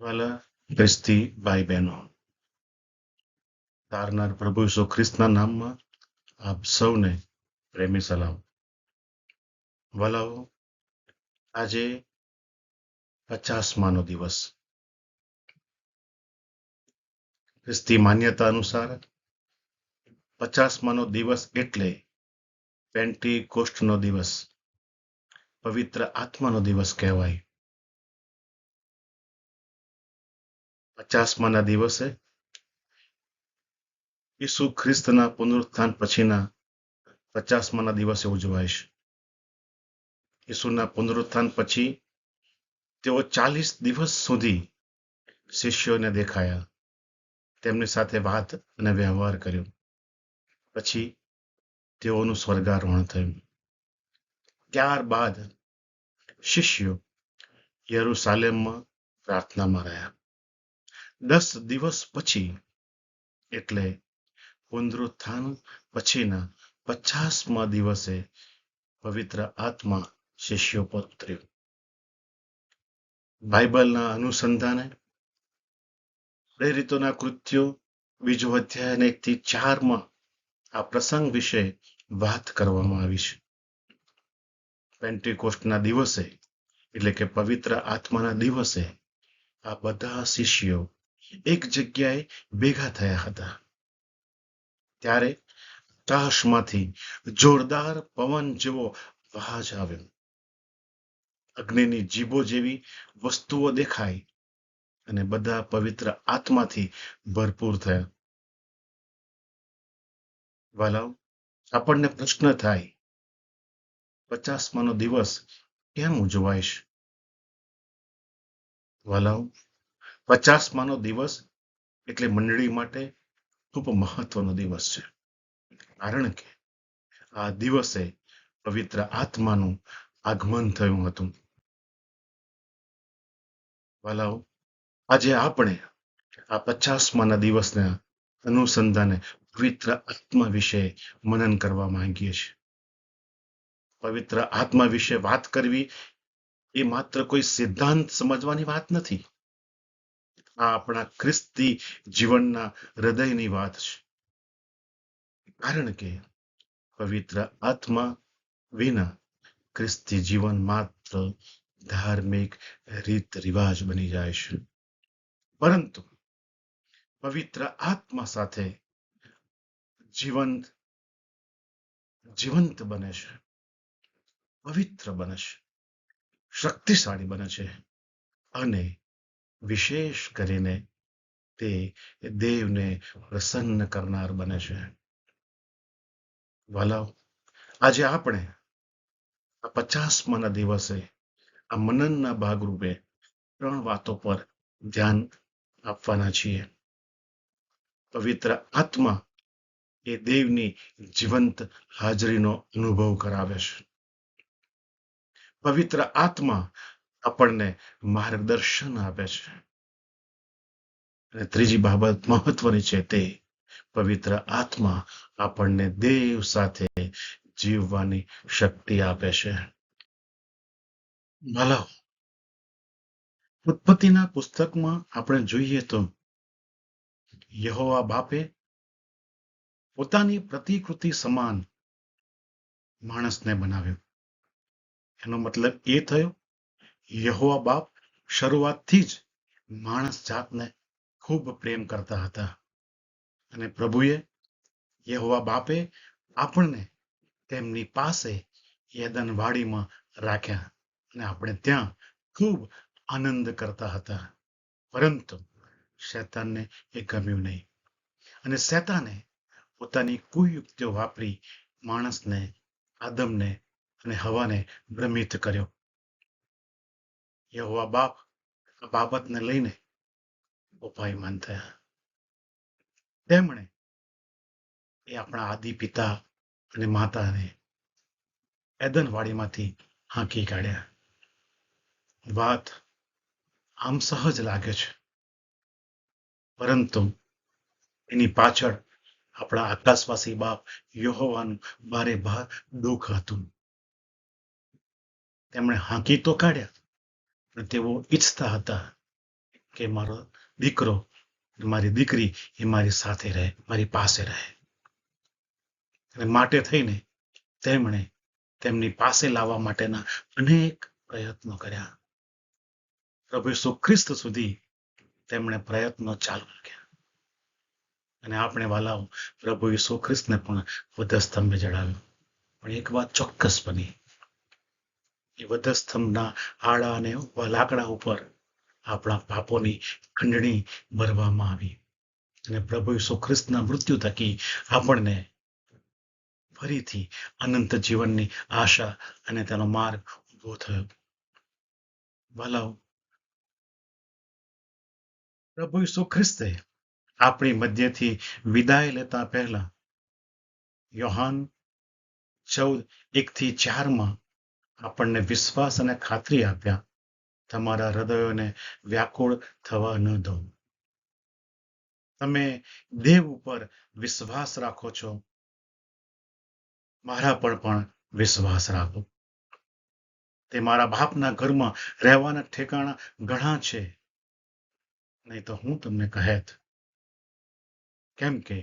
વાલા ખ્રિસ્તી ભાઈ બહેનો, તારનાર પ્રભુ ઈસુ ખ્રિસ્તના નામમાં આપ સૌને પ્રેમી સલામ. વાલાઓ, આજે 50માંનો દિવસ. ખ્રિસ્તી માન્યતા અનુસાર 50માંનો દિવસ એટલે પેન્ટીકોસ્ટનો દિવસ, પવિત્ર આત્માનો દિવસ કહેવાય. 50માના દિવસે ઈસુ ખ્રિસ્તના પુનરુત્થાન પછીના 50માના દિવસે ઉજવાય છે. ઈસુના પુનરુત્થાન પછી તેઓ 40 દિવસ સુધી શિષ્યોને દેખાયા, તેમની સાથે વાત અને વ્યવહાર કર્યો. પછી તેઓનું સ્વર્ગારોહણ થયું. ત્યારબાદ શિષ્યો યરુશાલેમમાં પ્રાર્થનામાં રહ્યા. 10 દિવસ પછી એટલે પુનરુત્થાન પછીના 50મા દિવસે પવિત્ર આત્મા શિષ્યો પર ઉતર્યો. બાઇબલના અનુસંધાને પ્રેરિતોના કૃત્યો 2 અધ્યાય 1-4માં આ પ્રસંગ વિશે વાત કરવામાં આવી છે. પેન્ટીકોસ્ટના દિવસે એટલે કે પવિત્ર આત્માના દિવસે આ બધા શિષ્યો એક જગ્યાએ ભેગા થયા હતા. ત્યારે આકાશમાંથી જોરદાર પવન જેવો અવાજ આવ્યો. અગ્નિની જીભો જેવી વસ્તુઓ દેખાઈ અને બધા પવિત્ર આત્માથી ભરપૂર થયા. વાલાઓ, આપણને પ્રશ્ન થાય, 50માનો દિવસ કેમ ઉજવાય છે? વાલાઓ, 50માનો દિવસ એટલે મંડળી માટે ખૂબ મહત્વનો દિવસ છે, કારણ કે આ દિવસે પવિત્ર આત્માનું આગમન થયું હતું. વાલાઓ, આજે આપણે આ 50માના દિવસના અનુસંધાને પવિત્ર આત્મા વિશે મનન કરવા માંગીએ છીએ. પવિત્ર આત્મા વિશે વાત કરવી એ માત્ર કોઈ સિદ્ધાંત સમજવાની વાત નથી. આ આપણા ખ્રિસ્તી જીવનના હૃદયની વાત છે, કારણ કે પવિત્ર આત્મા વિના ખ્રિસ્તી જીવન માત્ર ધાર્મિક રીત રિવાજ બની જાય છે. પરંતુ પવિત્ર આત્મા સાથે જીવંત બને છે, પવિત્ર બને છે, શક્તિશાળી બને છે અને વિશેષ કરીને તે દેવને પ્રસન્ન કરનાર બને છે. વાલાઓ, આજે આપણે આ 50માના દિવસે આ મનનના ભાગરૂપે 3 વાતો પર ધ્યાન આપવાના છીએ. પવિત્ર આત્મા એ દેવની જીવંત હાજરીનો અનુભવ કરાવે છે. પવિત્ર આત્મા આપણને માર્ગદર્શન આપે છે. અને ત્રીજી બાબત મહત્વની છે, તે પવિત્ર આત્મા આપણને દેવ સાથે જીવવાની શક્તિ આપે છે. ભલા, ઉત્પત્તિના પુસ્તકમાં આપણે જોઈએ તો યહોવા બાપે પોતાની પ્રતિકૃતિ સમાન માણસને બનાવ્યો. એનો મતલબ એ થયો, યહોવા બાપ શરૂઆતથી જ માણસ જાતને ખૂબ પ્રેમ કરતા હતા અને પ્રભુએ યહોવા બાપે આપણને તેમની પાસે એદન વાડીમાં રાખ્યા અને આપણે ત્યાં ખૂબ આનંદ કરતા હતા. પરંતુ શૈતાનને એ ગમ્યું નહીં અને શૈતાને પોતાની કુયુક્તિઓ વાપરી માણસને, આદમને અને હવાને ભ્રમિત કર્યો. યહોવા બાપ આ બાબતને લઈને ઉપાયમાન થયા. તેમણે આપણા આદિ પિતા અને માતાને એદનવાડીમાંથી હાંકી કાઢ્યા. વાત આમ સહજ લાગે છે, પરંતુ એની પાછળ આપણા આકાશવાસી બાપ યહોવાનું બારે બાર દુઃખ હતું. તેમણે હાંકી તો કાઢ્યા, પણ તેઓ ઈચ્છતા હતા કે મારો દીકરો, મારી દીકરી એ મારી સાથે રહે, મારી પાસે રહે. અને માટે થઈને તેમણે તેમની પાસે લાવવા માટેના અનેક પ્રયત્નો કર્યા. પ્રભુ ઈસુ ખ્રિસ્ત સુધી તેમણે પ્રયત્નો ચાલુ રાખ્યા. અને આપણે વાલાઓ પ્રભુ ઈસુ ખ્રિસ્તને પણ વધસ્તંભે જડાવ્યો. પણ એક વાત ચોક્કસ બની, એ વધસ્તંભના આડા અને લાકડા ઉપર આપણા પાપોની ખંડણી ભરવામાં આવી. અને પ્રભુ ઈસુ ખ્રિસ્તના મૃત્યુ થકી આપણને ફરીથી અનંત જીવનની આશા અને તેનો માર્ગ ઉભો થયો. વાલાઓ, પ્રભુ ઈસુ ખ્રિસ્તે આપણી મધ્યથી વિદાય લેતા પહેલા યોહાન 14:1-4 આપણને વિશ્વાસ અને ખાતરી આપ્યા, તમારા હૃદયોને વ્યાકુળ થવા ન દો. તમે દેવ ઉપર વિશ્વાસ રાખો છો, મારા પર પણ વિશ્વાસ રાખો. તે મારા બાપના ઘરમાં રહેવાના ઠેકાણા ઘણા છે, નહીં તો હું તમને કહેત, કેમ કે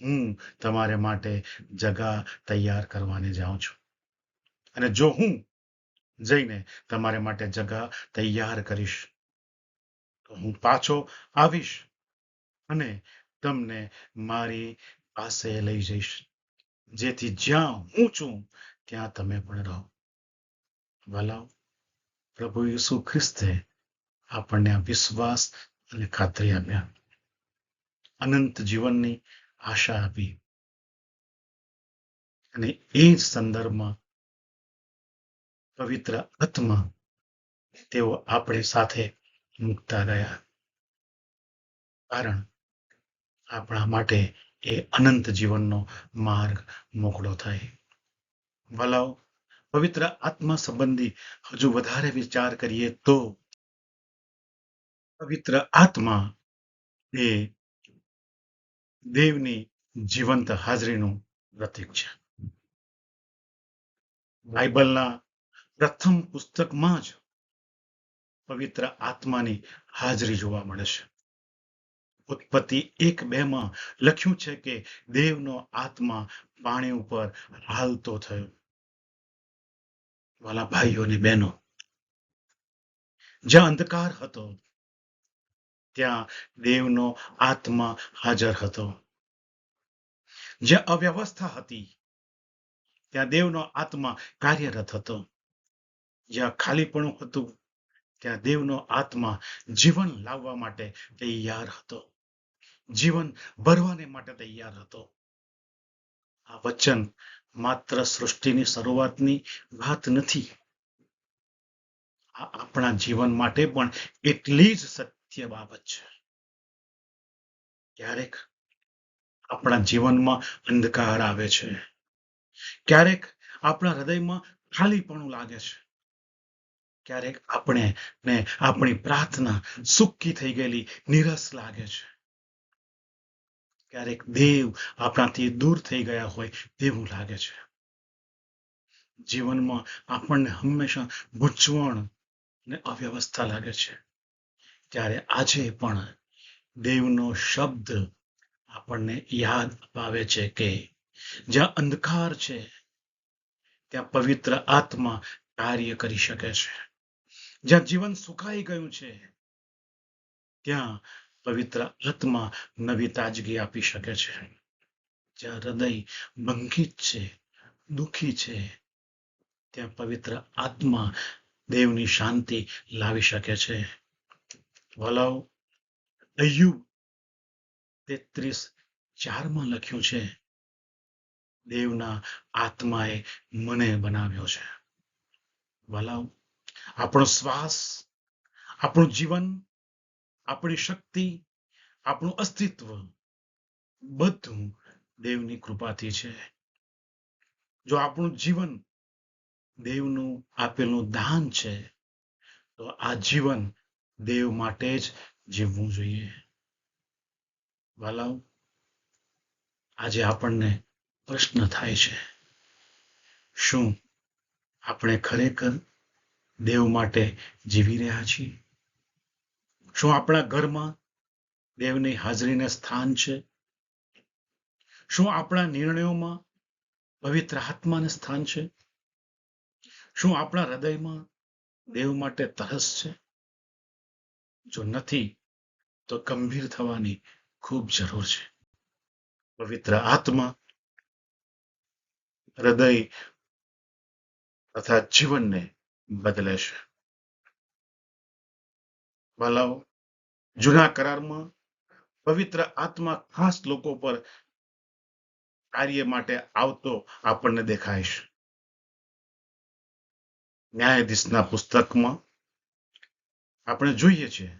હું તમારે માટે જગા તૈયાર કરવાને જાઉં છું. અને જો હું જઈને તમારે માટે જગા તૈયાર કરીશ તો હું પાછો આવીશ અને તમને મારી પાસે લઈ જઈશ, જેથી જ્યાં હું છું ત્યાં તમે પણ રહો. વાલાઓ, પ્રભુ ઈસુ ખ્રિસ્તે આપણને આ વિશ્વાસ અને ખાતરી આપ્યા, અનંત જીવનની આશા આપી. અને એ જ સંદર્ભમાં પવિત્ર આત્મા તેઓ આપણી સાથે મૂકતા ગયા, કારણ આપણા માટે એ અનંત જીવનનો માર્ગ મોકળો થાય. વાલાઓ, પવિત્ર આત્મા સંબંધી હજુ વધારે વિચાર કરીએ તો પવિત્ર આત્મા એ દેવની જીવંત હાજરીનું પ્રતીક છે. બાઇબલના પ્રથમ પુસ્તકમાં જ પવિત્ર આત્માની હાજરી જોવા મળે છે. ઉત્પત્તિ 1:2 લખ્યું છે કે દેવનો આત્મા પાણી ઉપર હાલતો થયો. વાલા ભાઈઓ અને બહેનો, જ્યાં અંધકાર હતો ત્યાં દેવનો આત્મા હાજર હતો. જ્યાં અવ્યવસ્થા હતી ત્યાં દેવનો આત્મા કાર્યરત હતો. જ્યાં ખાલીપણું હતું ત્યાં દેવનો આત્મા જીવન લાવવા માટે તૈયાર હતો, જીવન ભરવાને માટે તૈયાર હતો. આ વચન માત્ર સૃષ્ટિની શરૂઆતની વાત નથી, આ આપણા જીવન માટે પણ એટલી જ સત્ય બાબત છે. ક્યારેક આપણા જીવનમાં અંધકાર આવે છે, ક્યારેક આપણા હૃદયમાં ખાલીપણું લાગે છે, ક્યારેક આપણી પ્રાર્થના સૂકી થઈ ગયેલી નિરસ લાગે છે, ક્યારેક દેવ આપણાથી દૂર થઈ ગયા હોય તેવું લાગે છે. જીવનમાં આપણને હંમેશા ગૂંચવણ અને અવ્યવસ્થા લાગે છે. ત્યારે આજે પણ દેવનો શબ્દ આપણને યાદ અપાવે છે કે જ્યાં અંધકાર છે ત્યાં પવિત્ર આત્મા કાર્ય કરી શકે છે. જ્યાં જીવન સુકાઈ ગયું છે ત્યાં પવિત્ર આત્મા નવી તાજગી આપી શકે છે. જ્યાં હૃદય બંકિત છે, દુઃખી છે, ત્યાં પવિત્ર આત્મા દેવની શાંતિ લાવી શકે છે. વાલાઓ, અય્યુબ 33:4 લખ્યું છે, દેવના આત્માએ મને બનાવ્યો છે. વાલાઓ, આપણો શ્વાસ, આપણું જીવન, આપણી શક્તિ, આપણું અસ્તિત્વ બધું દેવની કૃપાથી છે. જો આપણું જીવન દેવનું આપેલું દાન છે તો આ જીવન દેવ માટે જ જીવવું જોઈએ. વાલાઓ, આજે આપણને પ્રશ્ન થાય છે, શું આપણે ખરેખર દેવ માટે જીવી રહ્યા છીએ? શું આપણા ઘરમાં દેવની હાજરીને સ્થાન છે? શું આપણા નિર્ણયોમાં પવિત્ર આત્માને સ્થાન છે? શું આપણા હૃદયમાં દેવ માટે તરસ છે? જો નથી તો ગંભીર થવાની ખૂબ જરૂર છે. પવિત્ર આત્મા હૃદય તથા જીવનને બદલે છે. વાલાઓ, જૂના કરારમાં પવિત્ર આત્મા ખાસ લોકો પર કાર્ય માટે આવતો આપણને દેખાય છે. ન્યાયાધીશના પુસ્તકમાં આપણે જોઈએ છીએ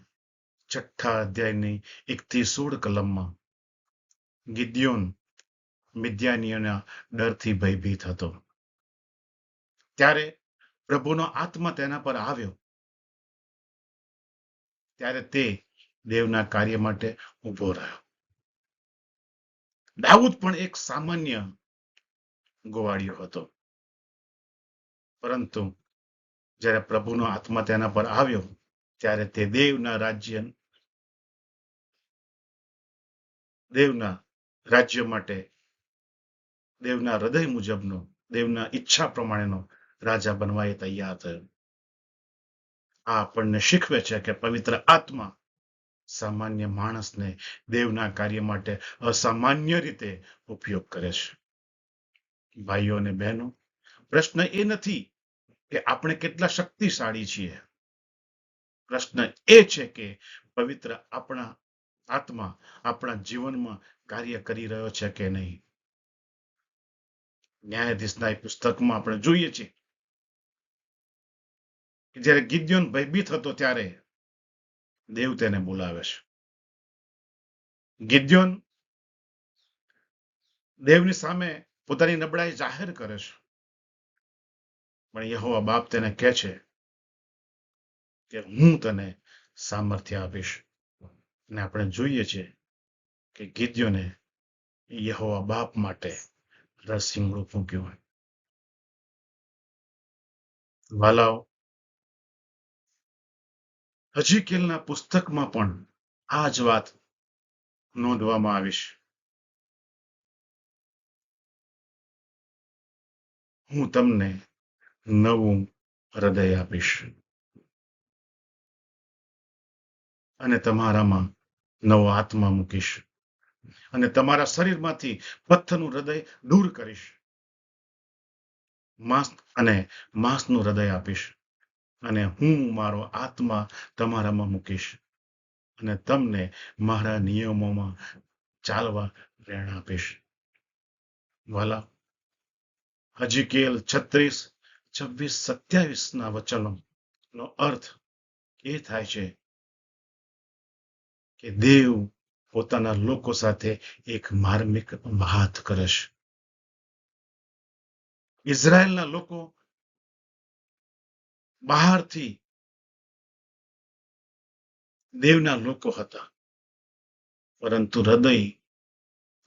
6 અધ્યાયની 1-16 કલમમાં ગિદ્યોન મિદ્યાનીઓના ડરથી ભયભીત હતો. ત્યારે પ્રભુનો આત્મા તેના પર આવ્યો. ત્યારે તે દેવના કાર્ય માટે ઊભો રહ્યો. દાઉદ પણ એક સામાન્ય ગોવાળિયો હતો, પરંતુ જ્યારે પ્રભુનો આત્મા તેના પર આવ્યો ત્યારે તે દેવના રાજ્ય માટે દેવના હૃદય મુજબનો, દેવના ઈચ્છા પ્રમાણેનો રાજા બનવા એ તૈયાર થયો. આ આપણને શીખવે છે કે પવિત્ર આત્મા સામાન્ય માણસને દેવના કાર્ય માટે અસામાન્ય રીતે ઉપયોગ કરે છે. ભાઈઓ અને બહેનો, પ્રશ્ન એ નથી કે આપણે કેટલા શક્તિશાળી છીએ. પ્રશ્ન એ છે કે પવિત્ર આત્મા આપણા જીવનમાં કાર્ય કરી રહ્યો છે કે નહીં. ન્યાયાધીશના એ પુસ્તકમાં આપણે જોઈએ છીએ કે જ્યારે ગિદ્યોન ભયભીત હતો ત્યારે દેવ તેને બોલાવે છે. ગિદ્યોન દેવની સામે પોતાની નબળાઈ જાહેર કરે છે, પણ યહોવા બાપ તેને કહે છે કે હું તને સામર્થ્ય આપીશ. અને આપણે જોઈએ છીએ કે ગિદ્યોને યહોવા બાપ માટે રસીમડું ફૂંક્યું. વાલાઓ, હજીકેલના પુસ્તકમાં પણ આ જ વાત નોંધવામાં આવી છે. હું તમને નવું હૃદય આપીશ અને તમારામાં નવો આત્મા મૂકીશ અને તમારા શરીરમાંથી પથ્થરનું હૃદય દૂર કરીશ. માંસનું હૃદય આપીશ અને હું મારો આત્મા તમારામાં મૂકીશ અને તમને મારા નિયમોમાં ચાલવા પ્રેરણા આપીશ. વાલા, હજીકેલ 36, 26, 27 વચનોનો અર્થ એ થાય છે કે દેવ પોતાના લોકો સાથે એક માર્મિક વાત કરે છે. ઇઝરાયેલના લોકો બહારથી દેવના લોકો હતા, પરંતુ હૃદય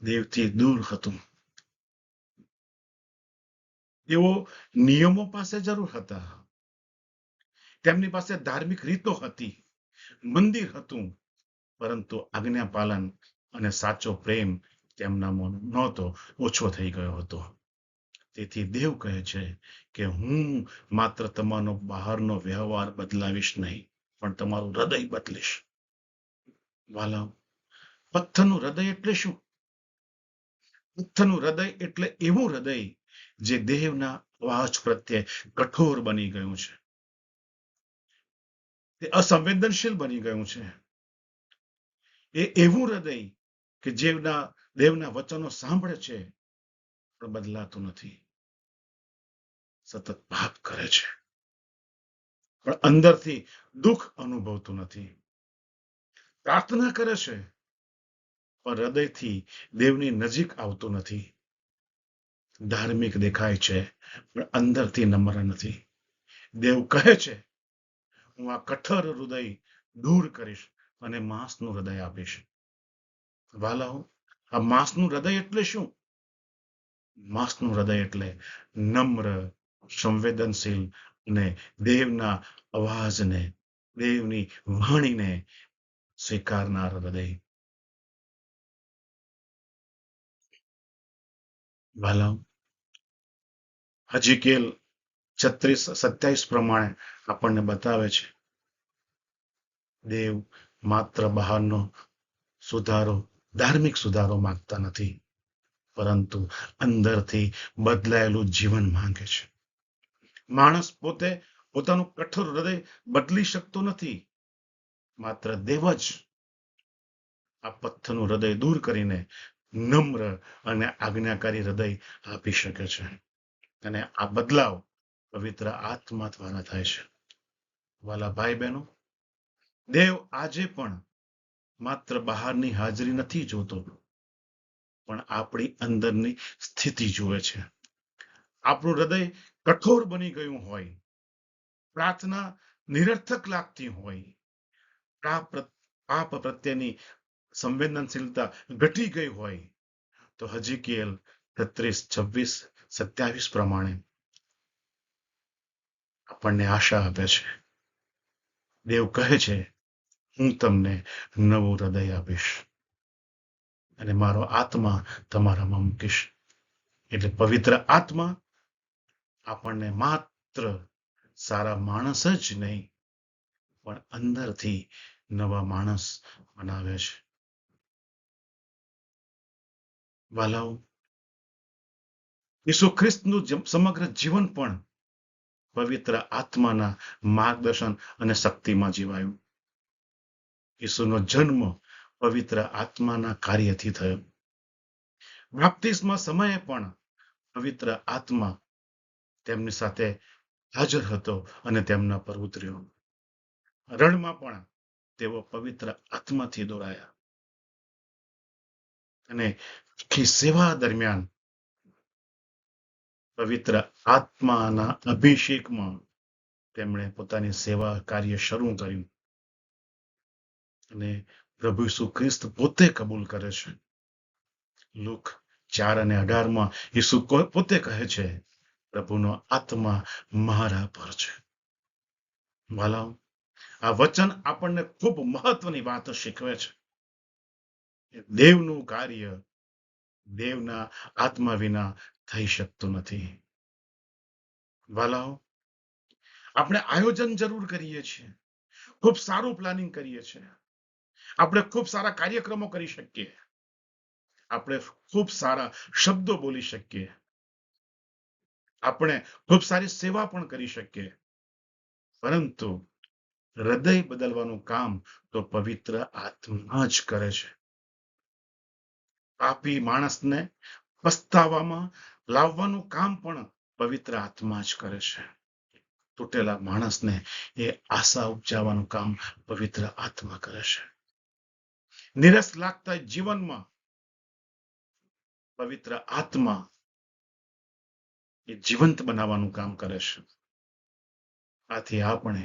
દેવથી દૂર હતું. તેઓ નિયમો પાસે જરૂર હતા, તેમની પાસે ધાર્મિક રીતો હતી, મંદિર હતું, પરંતુ આજ્ઞા પાલન અને સાચો પ્રેમ તેમનામાં નહોતો, ઓછો થઈ ગયો હતો. તેથી દેવ કહે છે કે હું માત્ર તમારો બહારનો વ્યવહાર બદલાવીશ નહીં, પણ તમારું હૃદય બદલીશ. વાલા, પથ્થરનું હૃદય એટલે શું? પથ્થરનું હૃદય એટલે એવું હૃદય જે દેવના અવાજ પ્રત્યે કઠોર બની ગયું છે, તે અસંવેદનશીલ બની ગયું છે. એ એવું હૃદય કે દેવના વચનો સાંભળે છે પણ બદલાતું નથી, સતત પાપ કરે છે પણ અંદરથી દુઃખ અનુભવતું નથી, પ્રાર્થના કરે છે પણ હૃદયથી દેવની નજીક આવતું નથી, ધાર્મિક દેખાય છે પણ અંદરથી નમ્ર નથી. દેવ કહે છે હું આ કઠોર હૃદય દૂર કરીશ અને માંસનું હૃદય આપીશ. વાલાઓ, આ માંસનું હૃદય એટલે શું? માંસનું હૃદય એટલે નમ્ર, સંવેદનશીલ અને દેવના અવાજને, દેવની વાણીને સ્વીકારનાર હૃદય. વાલાઓ, હજીકેલ 36-27 પ્રમાણે આપણને બતાવે છે દેવ માત્ર બહારનો સુધારો, ધાર્મિક સુધારો માંગતા નથી, પરંતુ અંદરથી બદલાયેલું જીવન માંગે છે. માણસ પોતે પોતાનું કઠોર હૃદય બદલી શકતો નથી. માત્ર દેવ જ આ પથ્થરનું હૃદય દૂર કરીને નમ્ર અને આજ્ઞાકારી હૃદય આપી શકે છે. અને આ બદલાવ પવિત્ર આત્મા દ્વારા થાય છે. વાલા ભાઈ બહેનો, દેવ આજે પણ માત્ર બહારની હાજરી નથી જોતો, પણ આપણી અંદરની સ્થિતિ જુએ છે. આપણું હૃદય કઠોર બની ગયું હોય, પ્રાર્થના નિરર્થક લાગતી હોય, પાપ પ્રત્યેની સંવેદનશીલતા ઘટી ગઈ હોય, તો હજીકેલ 36-26-27 પ્રમાણે આપણને આશા આપે છે. દેવ કહે છે, હું તમને નવું હૃદય આપીશ અને મારો આત્મા તમારામાં મૂકીશ. એટલે પવિત્ર આત્મા આપણને માત્ર સારા માણસ જ નહીં, પણ અંદરથી નવા માણસ બનાવે છે. વાલાઓ, ઈસુ ખ્રિસ્તનું સમગ્ર જીવન પણ પવિત્ર આત્માના માર્ગદર્શન અને શક્તિમાં જીવાયું. ઈસુનો જન્મ પવિત્ર આત્માના કાર્યથી થયો. બાપ્તિસ્મા સમયે પણ પવિત્ર આત્મા તેમની સાથે હાજર હતો અને તેમના પર ઉતર્યો. રણમાં પણ તેઓ પવિત્ર આત્માથી દોરાયા અને આખી સેવા દરમિયાન પવિત્ર આત્માના અભિષેકમાં તેમણે પોતાની સેવા કાર્ય શરૂ કર્યું. અને પ્રભુ ઈસુ ખ્રિસ્ત પોતે કબૂલ કરે છે. લુક 4:18 ઈસુ પોતે કહે છે, પ્રભુનો આત્મા મારા પર છે. વાલાઓ, આ વચન આપણને ખૂબ મહત્વની વાતો શીખવે છે. દેવનું કાર્ય દેવના આત્મા વિના થઈ શકતું નથી. વાલાઓ, આપણે આયોજન જરૂર કરીએ છીએ, ખૂબ સારું પ્લાનિંગ કરીએ છીએ, આપણે ખૂબ સારા કાર્યક્રમો કરી શકીએ, આપણે ખૂબ સારા શબ્દો બોલી શકીએ, આપણે ખૂબ સારી સેવા પણ કરી શકીએ, પરંતુ હૃદય બદલવાનું કામ તો પવિત્ર આત્મા જ કરે છે. પાપી માણસને પસ્તાવામાં લાવવાનું કામ પણ પવિત્ર આત્મા જ કરે છે. તૂટેલા માણસને એ આશા ઉપજાવવાનું કામ પવિત્ર આત્મા કરે છે. નિરસ લાગતા જીવનમાં પવિત્ર આત્મા એ જીવંત બનાવવાનું કામ કરે છે. આથી આપણે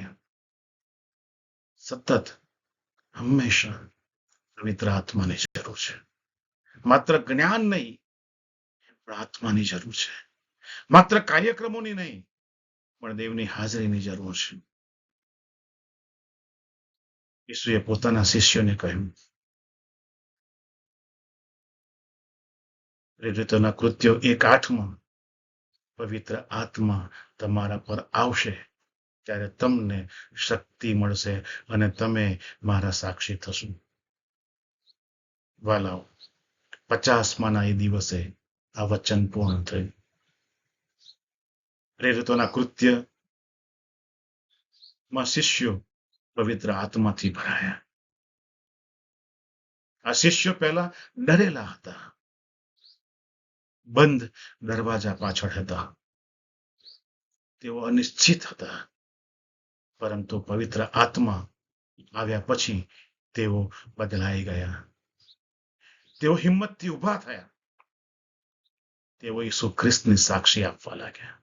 સતત હંમેશા પવિત્ર આત્માની જરૂર છે. માત્ર જ્ઞાન નહીં, પણ આત્માની જરૂર છે. માત્ર કાર્યક્રમોની નહીં, પણ દેવની હાજરીની જરૂર છે. ઈસુએ પોતાના શિષ્યોને કહ્યું, પ્રેરિતોના કૃત્યો 1:8 પવિત્ર આત્મા તમારા પર આવશે ત્યારે તમને શક્તિ મળશે અને તમે મારા સાક્ષી થશો. વાલાઓ, 50માના એ દિવસે આ વચન પૂર્ણ થયું. પ્રેરિતોના કૃત્યમાં શિષ્યો પવિત્ર આત્માથી ભરાયા. આ શિષ્યો પહેલા ડરેલા હતા, બંધ દરવાજા પાછળ હતા, તેઓ અનિશ્ચિત હતા, પરંતુ પવિત્ર આત્મા આવ્યા પછી તેઓ બદલાઈ ગયા. તેઓ હિંમતથી ઊભા થયા. તેઓ ઈસુ ખ્રિસ્તની સાક્ષી આપવા લાગ્યા.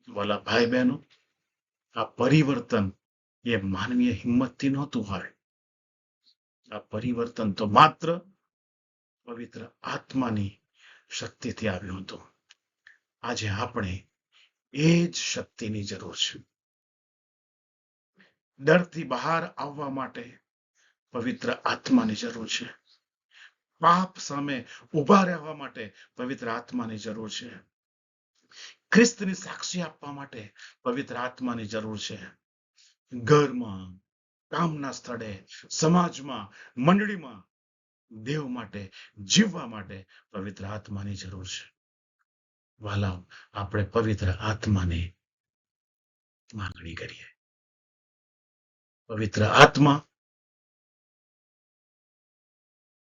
વાલા ભાઈ બહેનો, આ પરિવર્તન એ માનવીય હિંમતથી નહોતું હોય. આ પરિવર્તન તો માત્ર પવિત્ર આત્માની શક્તિથી આવ્યું હતું. આજે આપણે એ જ શક્તિની જરૂર છે. ડરથી બહાર આવવા માટે પવિત્ર આત્માની જરૂર છે. પાપ સામે ઉભા રહેવા માટે પવિત્ર આત્માની જરૂર છે. ખ્રિસ્તની સાક્ષી આપવા માટે પવિત્ર આત્માની જરૂર છે. ઘરમાં, કામના સ્થળે, સમાજમાં, મંડળીમાં દેવ માટે જીવવા માટે પવિત્ર આત્માની જરૂર છે. વાલાઓ, આપણે પવિત્ર આત્માની માંગણી કરીએ. પવિત્ર આત્મા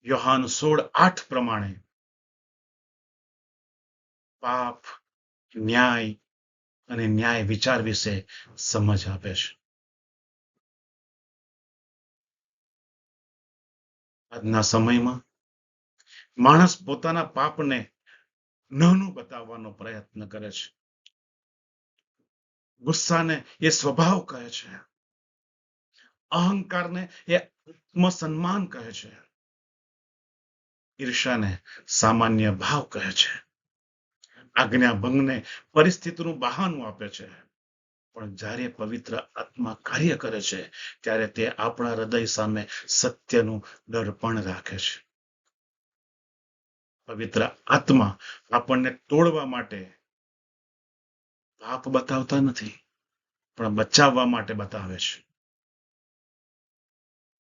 યોહાન 16:8 પ્રમાણે પાપ, ન્યાય અને ન્યાય વિચાર વિશે સમજ આપે છે. આજના સમયમાં માણસ પોતાના પાપને નાનું બતાવવાનો પ્રયત્ન કરે છે. ગુસ્સાને એ સ્વભાવ કહે છે. અહંકારને એ આત્મસન્માન કહે છે. ઈર્ષાને સામાન્ય ભાવ કહે છે. આજ્ઞાભંગને પરિસ્થિતિનું બહાનું આપે છે. પણ જ્યારે પવિત્ર આત્મા કાર્ય કરે છે ત્યારે તે આપણા હૃદય સામે સત્યનું દર્પણ રાખે છે. પવિત્ર આત્મા આપણને તોડવા માટે પાપ બતાવતા નથી, પણ બચાવવા માટે બતાવે છે.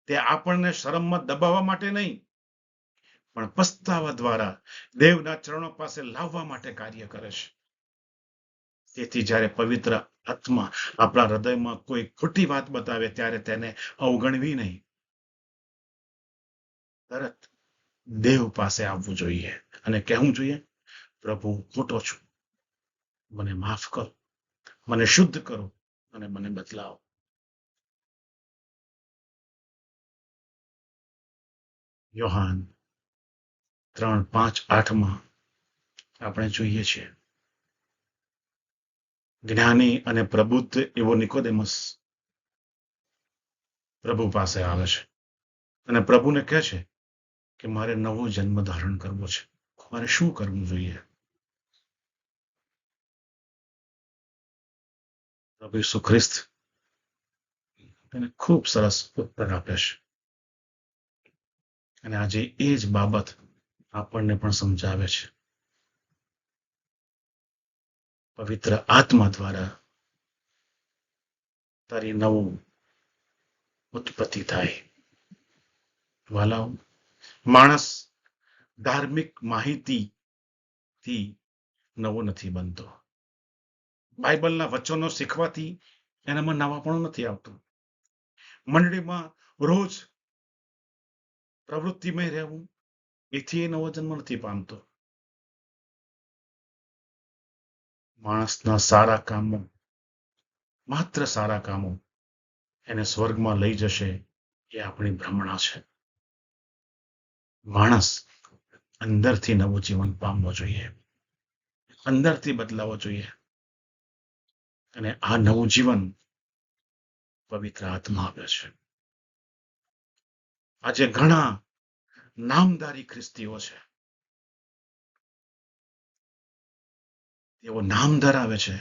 તે આપણને શરમમાં દબાવવા માટે નહીં, પણ પસ્તાવા દ્વારા દેવના ચરણો પાસે લાવવા માટે કાર્ય કરે છે. તેથી જ્યારે પવિત્ર આત્મા આપણા હૃદયમાં કોઈ ખોટી વાત બતાવે ત્યારે તેને અવગણવી નહીં, તરત દેવ પાસે આવવું જોઈએ અને કહેવું જોઈએ, પ્રભુ હું ખોટો છું, મને માફ કરો, મને શુદ્ધ કરો અને મને બદલાવો. યોહાન 3:5-8 આપણે જોઈએ છીએ, જ્ઞાની અને પ્રબુદ્ધ એવો નિકોદેમસ પ્રભુ પાસે આવે છે અને પ્રભુને કહે છે કે મારે નવો જન્મ ધારણ કરવો છે, મારે શું કરવું જોઈએ? પ્રભુ ઈસુ ખ્રિસ્ત તેને ખૂબ સરસ ઉત્તર આપે છે અને આજે એ જ બાબત આપણને પણ સમજાવે છે. પવિત્ર આત્મા દ્વારા તારી નવું ઉત્પત્તિ થાય. વાલાઓ, માણસ ધાર્મિક માહિતીથી નવો નથી બનતો. બાઇબલના વચનો શીખવાથી એનામાં નવાપણું નથી આવતું. મંડળીમાં રોજ પ્રવૃત્તિમય રહેવું એથી એ નવો જન્મ નથી પામતો. માણસના સારા કામો, માત્ર સારા કામો એને સ્વર્ગમાં લઈ જશે એ આપણી ભ્રમણા છે. માણસ અંદરથી નવું જીવન પામવું જોઈએ, અંદરથી બદલાવો જોઈએ અને આ નવું જીવન પવિત્ર આત્મા આપે છે. આજે ઘણા નામદારી ખ્રિસ્તીઓ છે, તેઓ નામ ધરાવે છે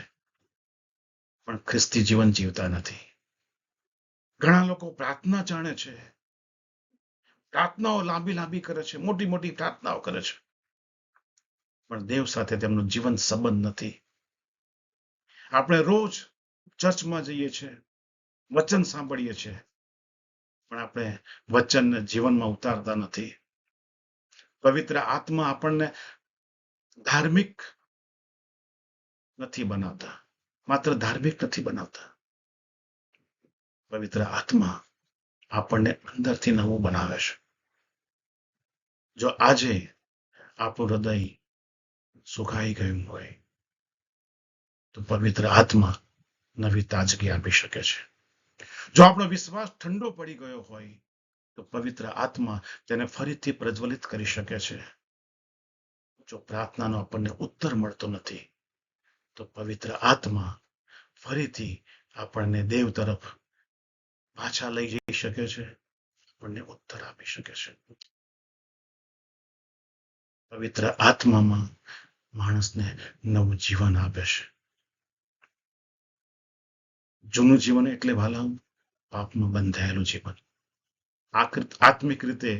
પણ ખ્રિસ્તી જીવન જીવતા નથી. ઘણા લોકો પ્રાર્થના જાણે છે, પ્રાર્થનાઓ લાંબી કરે છે, મોટી મોટી પ્રાર્થનાઓ કરે છે, પણ દેવ સાથે તેમનું જીવન સંબંધ નથી. આપણે રોજ ચર્ચમાં જઈએ છીએ, વચન સાંભળીએ છીએ, પણ આપણે વચનને જીવનમાં ઉતારતા નથી. પવિત્ર આત્મા આપણને ધાર્મિક નથી બનાવતા, માત્ર ધાર્મિક નથી બનાવતા. પવિત્ર આત્મા આપણને અંદરથી નવું બનાવે છે. જો આજે આપણું હૃદય સુખાઈ ગયું હોય તો પવિત્ર આત્મા નવી તાજગી આપી શકે છે. જો આપણો વિશ્વાસ ઠંડો પડી ગયો હોય તો પવિત્ર આત્મા તેને ફરીથી પ્રજ્વલિત કરી શકે છે. જો પ્રાર્થનાનો આપણને ઉત્તર મળતો નથી તો પવિત્ર આત્મા ફરીથી આપણને દેવ તરફ પાછા લઈ જઈ શકે છે, આપણને ઉત્તર આપી શકે છે. પવિત્ર આત્મામાં માણસને નવું જીવન આપે છે. જૂનું જીવન એટલે વાલા પાપમાં બંધાયેલું જીવન. આત્મિક રીતે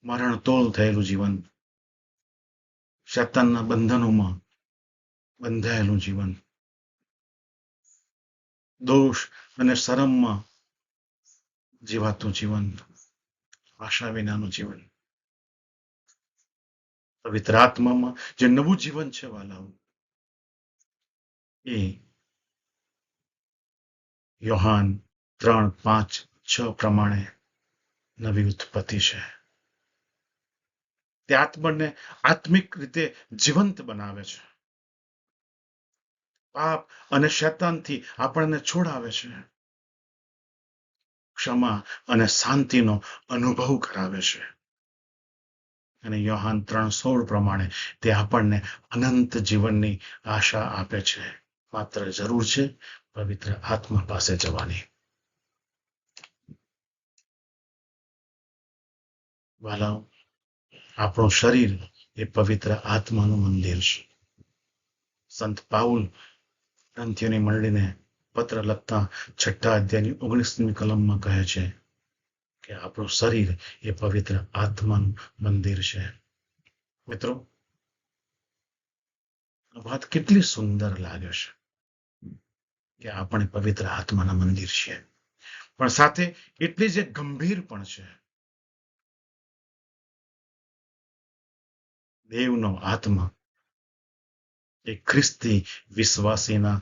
મરણતોલ થયેલું જીવન, શૈતાનના બંધનોમાં બંધાયેલું જીવન, દોષ અને શરમમાં જીવાતું જીવન, આશા વિનાનું જીવન. પવિત્ર આત્મામાં જે નવું જીવન છે વાલાઓ, એ યોહાન 3:5-6 પ્રમાણે નવી ઉત્પત્તિ છે. તે આત્માને આત્મિક રીતે જીવંત બનાવે છે. પાપ અને શૈતાનથી આપણને છોડાવે છે. ક્ષમા અને શાંતિનો અનુભવ કરાવે છે. અને યોહાન 3:16 પ્રમાણે તે આપણને અનંત જીવનની આશા આપે છે. માત્ર જરૂર છે પવિત્ર આત્મા પાસે જવાની. વાલાઓ, આપણું શરીર એ પવિત્ર આત્માનું મંદિર છે. સંત પાઉલ ગ્રંથીઓની મંડળીને પત્ર લખતા 6 અધ્યાયની 19મી કલમમાં કહે છે કે આપણું શરીર એ પવિત્ર આત્માનું મંદિર છે. મિત્રો, વાત કેટલી સુંદર લાગે છે કે આપણે પવિત્ર આત્માના મંદિર છીએ, પણ સાથે એટલી જ ગંભીર પણ છે. દેવનો આત્મા એ ખ્રિસ્તી વિશ્વાસીના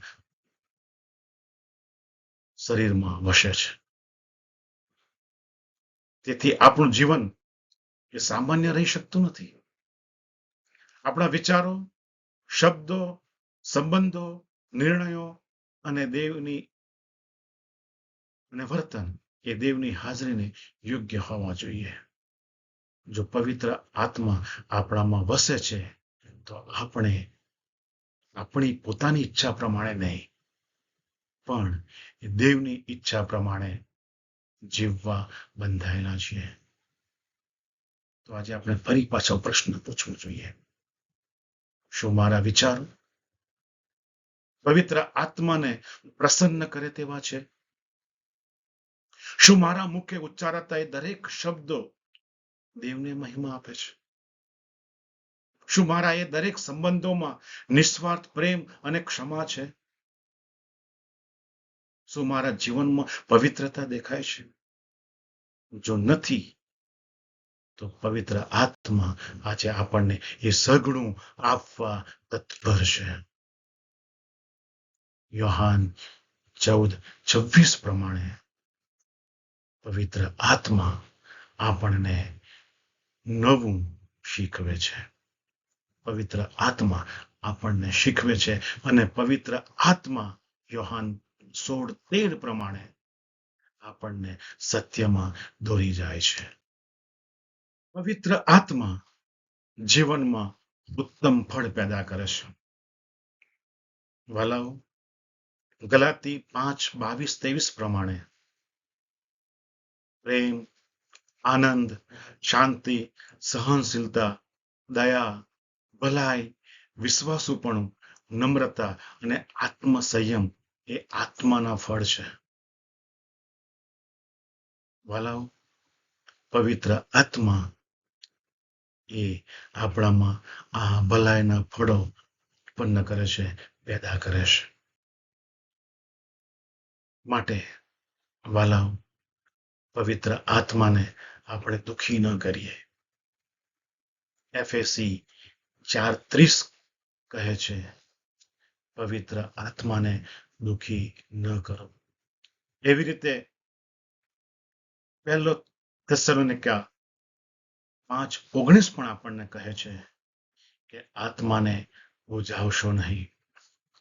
શરીરમાં વસે છે. તેથી આપણું જીવન એ સામાન્ય રહી શકતું નથી. આપણા વિચારો, શબ્દો, સંબંધો, નિર્ણયો અને વર્તન એ દેવની હાજરીને યોગ્ય હોવા જોઈએ. જો પવિત્ર આત્મા આપણામાં વસે છે તો આપણે આપણી પોતાની ઈચ્છા પ્રમાણે નહીં, પણ દેવની ઈચ્છા પ્રમાણે જીવવા બંધાયેલા છીએ. તો આજે આપણે ફરી પાછો પ્રશ્ન પૂછવો જોઈએ, શું મારા વિચારો પવિત્ર આત્માને પ્રસન્ન કરે તેવા છે? શું મારા મુખે ઉચ્ચારાતા એ દરેક શબ્દો દેવને મહિમા આપે છે? શું મારા એ દરેક સંબંધોમાં નિસ્વાર્થ પ્રેમ અને ક્ષમા છે? શું મારા જીવનમાં પવિત્રતા દેખાય છે? જો નથી તો પવિત્ર આત્મા આજે આપણને એ સઘળું આપવા તત્પર છે. યોહાન 14:26 પ્રમાણે પવિત્ર આત્મા આપણને નવું શીખવે છે. પવિત્ર આત્મા આપણને શીખવે છે અને પવિત્ર આત્મા યોહાન 16:13 પ્રમાણે આપણને સત્યમાં દોરી જાય છે. પવિત્ર આત્મા જીવનમાં ઉત્તમ ફળ પેદા કરે છે. વાલાઓ, ગલાતી 5:22-23 પ્રમાણે પ્રેમ, આનંદ, શાંતિ, સહનશીલતા, દયા, ભલાઈ, વિશ્વાસુપણું, નમ્રતા અને આત્મસંયમ એ આત્માના ફળ છે. વાલાઓ, પવિત્ર આત્મા એ આપણામાં આ ભલાઈના ફળો ઉત્પન્ન કરે છે, પેદા કરે છે. માટે વાલાઓ, પવિત્ર આત્માને આપણે દુખી ન કરીએ. એફએસી 4:30 કહે છે, પવિત્ર આત્માને દુખી ન કરો. એવી રીતે 1 થેસલોનિકા 5:19 પણ આપણને કહે છે કે આત્માને બુઝાવશો નહીં.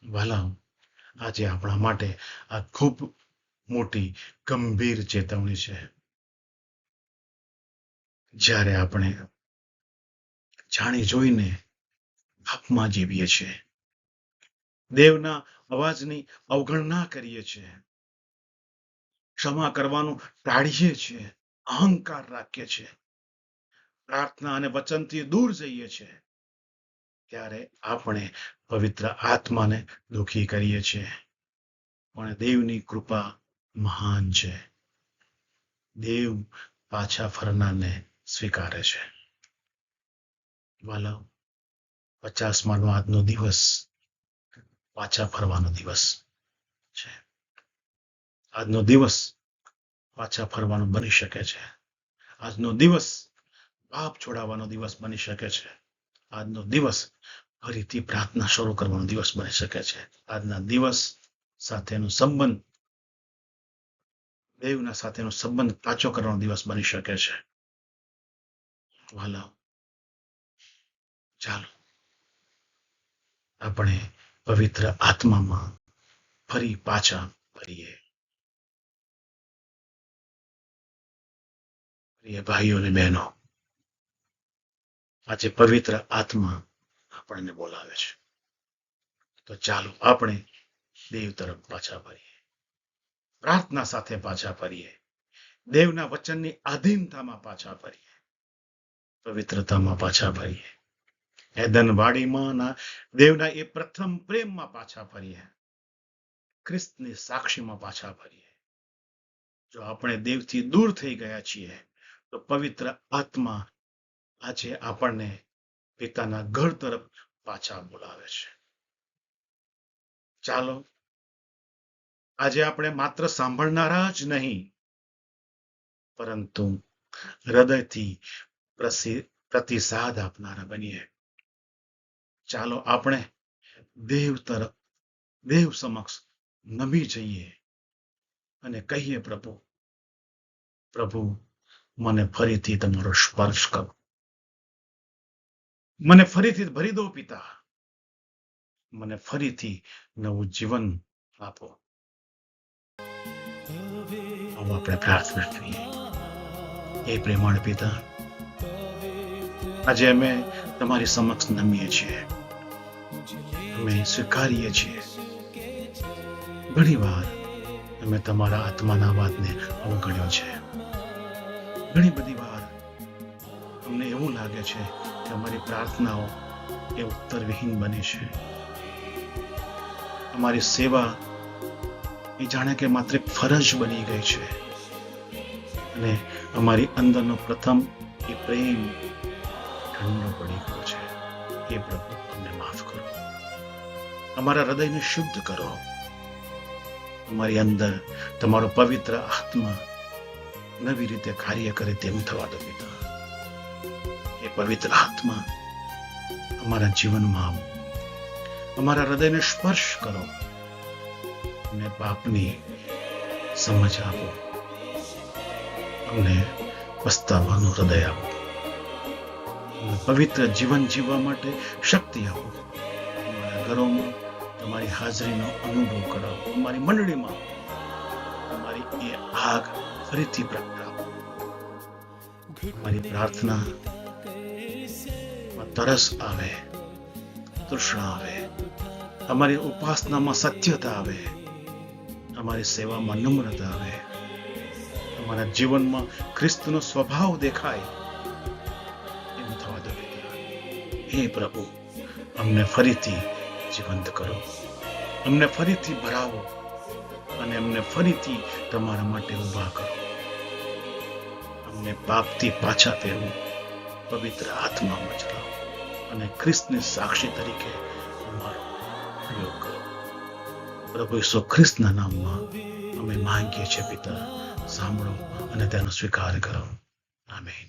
વાલાઓ, આજે આપણા માટે આ ખૂબ મોટી ગંભીર ચેતવણી છે. જ્યારે આપણે જાણી જોઈને પાપમાં જીવીએ છીએ, દેવના અવાજની અવગણના કરીએ છીએ, ક્ષમા કરવાનું ટાળીએ છીએ, અહંકાર રાખીએ છીએ, પ્રાર્થના અને વચનથી દૂર જઈએ છીએ, ત્યારે આપણે પવિત્ર આત્માને દુખી કરીએ છીએ. પણ દેવની કૃપા મહાન છે. દેવ પાછા ફરનારને સ્વીકારે છે. વાલા, 50માનો આજનો દિવસ પાછા ફરવાનો દિવસ છે. આજનો દિવસ પાછા ફરવાનો બની શકે છે. આજનો દિવસ પાપ છોડાવવાનો દિવસ બની શકે છે. આજનો દિવસ ફરીથી પ્રાર્થના શરૂ કરવાનો દિવસ બની શકે છે. આજના દિવસ સાથેનો સંબંધ, દેવના સાથેનો સંબંધ પાછો કરવાનો દિવસ બની શકે છે. વાલા, ચાલો આપણે પવિત્ર આત્મામાં ફરી પાછા ફરીએ. પ્રિય ભાઈઓ અને બહેનો, આજે પવિત્ર આત્મા આપણને બોલાવે છે. તો ચાલો આપણે દેવ તરફ પાછા ફરીએ, પ્રાર્થના સાથે પાછા ફરીએ, દેવના વચનની આધીનતામાં પાછા ફરીએ, પવિત્રતામાં પાછા ફરીએ, એદનવાડીમાં દેવના એ પ્રથમ પ્રેમમાં પાછા ફરીએ, ખ્રિસ્તની સાક્ષીમાં પાછા ફરીએ. જો આપણે દેવથી દૂર થઈ ગયા છીએ તો પવિત્ર આત્મા આજે આપણને પિતાના ઘર તરફ પાછા બોલાવે છે. ચાલો આજે આપણે માત્ર સાંભળનારા જ નહીં, પરંતુ હૃદયથી પ્રતિસાદ આપનારા બનીએ. ચાલો આપણે દેવ તરફ, દેવ સમક્ષ નમી જઈએ અને કહીએ, પ્રભુ, પ્રભુ, મને ફરીથી તમારો સ્પર્શ કરો, મને ફરીથી ભરી દો પિતા, મને ફરીથી નવું જીવન આપો. આવો આપણે પ્રાર્થના કરીએ. એ પ્રેમાળ પિતા, આજે અમે તમારી સમક્ષ નમીએ છીએ, અમે સ્વીકારીએ છીએ. ઘણી વાર અમે તમારા આત્માના અવાજને અવગણ્યો છે. ઘણી બધી વાર અમને એવું લાગે છે કે અમારી પ્રાર્થનાઓ એ ઉત્તરવિહીન બની છે. અમારી સેવા એ જાણે કે માત્ર એક ફરજ બની ગઈ છે અને અમારી અંદરનો પ્રથમ એ પ્રેમ ઠંડો પડી ગયો છે. એ પ્રભુ, અમને માફ કરો, અમારા હૃદયને શુદ્ધ કરો. અમારી અંદર તમારો પવિત્ર આત્મા નવી રીતે કાર્ય કરે તેમ થવા દો પિતા. એ પવિત્ર આત્મા અમારા જીવનમાં આવો, અમારા હૃદયને સ્પર્શ કરો અને પાપની સમજ આપો. અમને પસ્તાવાનું હૃદય આપો, પવિત્ર જીવન જીવવા માટે શક્તિ આપો. અમારા ઘરોમાં તમારી હાજરીનો અનુભવ કરાવો. અમારી મંડળીમાં તમારી એ આગ ફરીથી પ્રગટાવો. અમારી પ્રાર્થનામાં તરસ આવે, તૃષ્ણા આવે, અમારી ઉપાસનામાં સત્યતા આવે, અમારી સેવામાં નમ્રતા આવે, અમારા જીવનમાં ખ્રિસ્તનો સ્વભાવ દેખાય એમ થવા દો પિતા. હે પ્રભુ, અમને ફરીથી જીવંત કરો, અમને ફરીથી ભરાવો અને અમને ફરીથી તમારા માટે ઊભા કરો. અમને પાપથી પાછા ફેરવો, પવિત્ર આત્મામાં ચલાવો અને ખ્રિસ્તની સાક્ષી તરીકે અમારો ઉપયોગ કરો. પ્રભુ ઈસુ ખ્રિસ્તના નામમાં અમે માંગીએ છીએ પિતા, સાંભળો અને તેનો સ્વીકાર કરો. આમેન.